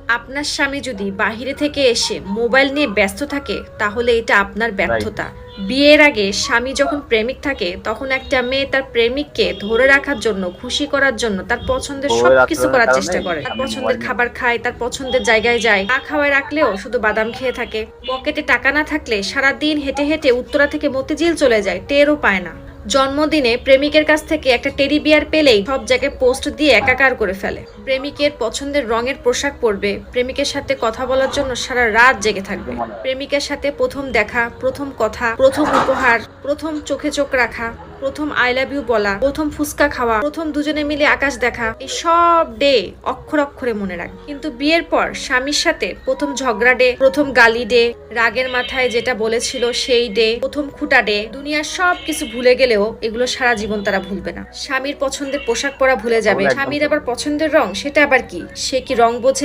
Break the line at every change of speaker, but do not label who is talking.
আপনার স্বামী যদি বাহিরে থেকে এসে মোবাইল নিয়ে ব্যস্ত থাকে তাহলে এটা আপনার
রাইট।
ব্যর্থতা। বিয়ের আগে স্বামী যখন প্রেমিক থাকে তখন একটা মেয়ে তার প্রেমিককে ধরে রাখার জন্য, খুশি করার জন্য তার পছন্দের
বউয়ের
সবকিছু
আচরণের
করার
কারণে
চেষ্টা করে। তার
স্বামী
পছন্দের
মোবাইল নিয়ে
খাবার খায়, তার পছন্দের জায়গায় যায়, না খাওয়ায় রাখলেও শুধু বাদাম খেয়ে থাকে। পকেটে টাকা না থাকলে সারাদিন হেঁটে হেঁটে উত্তরা থেকে মতিঝিল চলে যায়, টেরও পায় না। জন্মদিনে প্রেমিকের কাছ থেকে একটা টেডি বিয়ার পেলেই সব জায়গায় পোস্ট দিয়ে একাকার করে ফেলে। প্রেমিকের পছন্দের রঙের পোশাক পরবে, প্রেমিকের সাথে কথা বলার জন্য সারা রাত জেগে থাকবে।
একদম অনেক।
প্রেমিকের সাথে প্রথম দেখা, প্রথম কথা, প্রথম উপহার, প্রথম চোখে চোখ রাখা, প্রথম আই লাভ ইউ বলা, প্রথম ফুচকা খাওয়া, প্রথম দুজনে মিলে আকাশ দেখা, এই সব ডে অক্ষর অক্ষরে মনে রাখে। কিন্তু বিয়ের পর স্বামীর সাথে প্রথম ঝগড়া ডে, প্রথম গালি ডে, রাগের মাথায় যেটা বলেছিল সেই ডে, প্রথম খুঁটা ডে, দুনিয়ার সব কিছু ভুলে গেলেও এগুলো সারা জীবন তারা ভুলবে না। স্বামীর পছন্দের পোশাক পরা ভুলে যাবে,
তাহলে একদম
স্বামীর
সত্যি।
আবার পছন্দের রং, সেটা আবার কি? সে কি রং বোঝে?